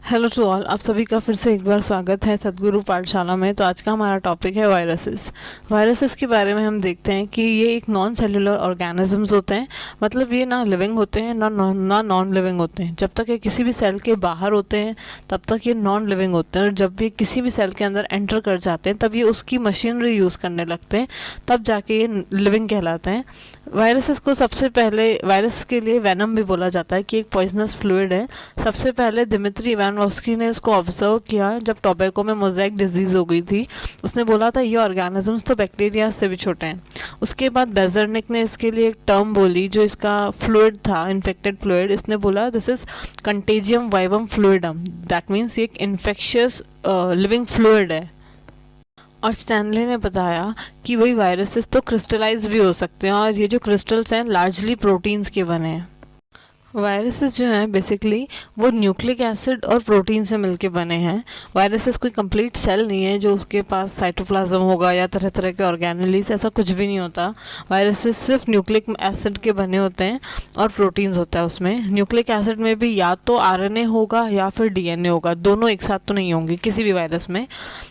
Hello to all, आप सभी का फिर से एक बार स्वागत है सद्गुरु पाठशाला में। तो आज का हमारा टॉपिक है वायरसेस। वायरसेस के बारे में हम देखते हैं कि ये एक नॉन सेलुलर ऑर्गेनिजम्स होते हैं। मतलब ये ना लिविंग होते हैं ना नॉन लिविंग होते हैं। जब तक ये किसी भी सेल के बाहर होते हैं तब तक ये नॉन लिविंग होते हैं, और जब ये किसी भी सेल के अंदर एंटर कर जाते हैं तब ये उसकी मशीनरी यूज़ करने लगते हैं, तब जाके ये लिविंग कहलाते हैं। वायरसेस को सबसे पहले, वायरस के लिए वेनम भी बोला जाता है कि एक पॉइजनस फ्लूइड है। सबसे पहले दिमित्री इवानोव्स्की ने इसको ऑब्जर्व किया जब टोबैको में मोज़ेक डिजीज़ हो गई थी। उसने बोला था ये ऑर्गेनिजम्स तो बैक्टीरिया से भी छोटे हैं। उसके बाद बेजरनिक ने इसके लिए एक टर्म बोली, जो इसका फ्लूइड था, इन्फेक्टेड फ्लूइड। इसने बोला this is contagium vivum fluidum, that means ये एक इन्फेक्शियस लिविंग फ्लूइड है। और स्टैनले ने बताया कि वही वायरसेस तो क्रिस्टलाइज भी हो सकते हैं, और ये जो क्रिस्टल्स हैं लार्जली प्रोटीन्स के बने हैं। वायरसेस जो हैं बेसिकली वो न्यूक्लिक एसिड और प्रोटीन से मिलके बने हैं। वायरसेस कोई कंप्लीट सेल नहीं है जो उसके पास साइटोप्लाज्म होगा या तरह तरह के ऑर्गेनेलीज, ऐसा कुछ भी नहीं होता। वायरसेस सिर्फ न्यूक्लिक एसिड के बने होते हैं और प्रोटीन्स होता है उसमें। न्यूक्लिक एसिड में भी या तो आरएनए होगा या फिर डीएनए होगा, दोनों एक साथ तो नहीं होंगे किसी भी वायरस में।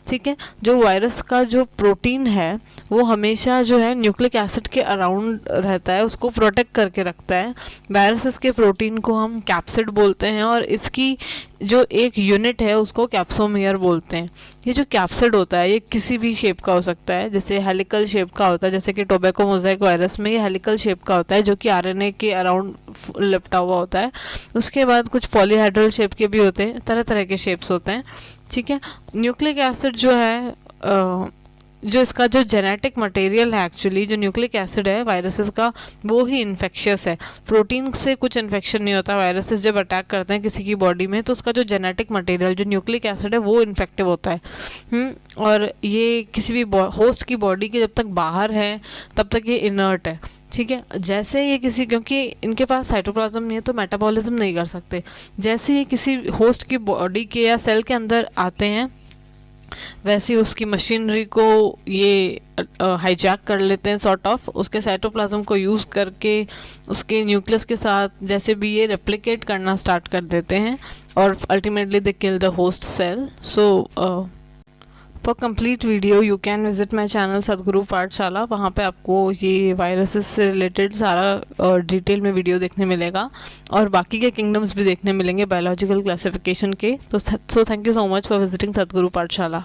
ठीक है, जो वायरस का जो प्रोटीन है वो हमेशा जो है न्यूक्लिक एसिड के अराउंड रहता है, उसको प्रोटेक्ट करके रखता है। वायरसेस के प्रोटीन को हम कैप्सिड बोलते हैं, और इसकी जो एक यूनिट है उसको कैप्सोमियर बोलते हैं। ये जो कैप्सिड होता है ये किसी भी शेप का हो सकता है, जैसे हेलिकल शेप का होता है, जैसे कि टोबैको मोज़ेक वायरस में ये हेलिकल शेप का होता है जो कि आरएनए के अराउंड लिपटा हुआ होता है। उसके बाद कुछ पॉलीहेड्रल शेप के भी होते हैं, तरह तरह के शेप्स होते हैं। ठीक है, न्यूक्लिक एसिड जो है जो इसका जो जेनेटिक मटेरियल है, एक्चुअली जो न्यूक्लिक एसिड है वायरसेस का, वो ही इन्फेक्शियस है। प्रोटीन से कुछ इन्फेक्शन नहीं होता। वायरसेस जब अटैक करते हैं किसी की बॉडी में तो उसका जो जेनेटिक मटेरियल जो न्यूक्लिक एसिड है वो इन्फेक्टिव होता है। और ये किसी भी होस्ट की बॉडी के जब तक बाहर है तब तक ये इनर्ट है। ठीक है, जैसे ये किसी, क्योंकि इनके पास साइटोप्लाज्म नहीं है तो मेटाबॉलिज्म नहीं कर सकते, जैसे ये किसी होस्ट की बॉडी के या सेल के अंदर आते हैं वैसे उसकी मशीनरी को ये हाईजैक कर लेते हैं सॉर्ट ऑफ, उसके साइटोप्लाज्म को यूज़ करके उसके न्यूक्लियस के साथ जैसे भी ये रेप्लिकेट करना स्टार्ट कर देते हैं, और ultimately they kill the host cell. So for complete video you can visit my channel Sadguru Pathshala. वहाँ पे आपको ये वायरसेस से रिलेटेड सारा डिटेल में वीडियो देखने मिलेगा, और बाकी के किंगडम्स भी देखने मिलेंगे बायोलॉजिकल क्लासिफिकेशन के। तो thank you so much for visiting Sadguru पाठशाला।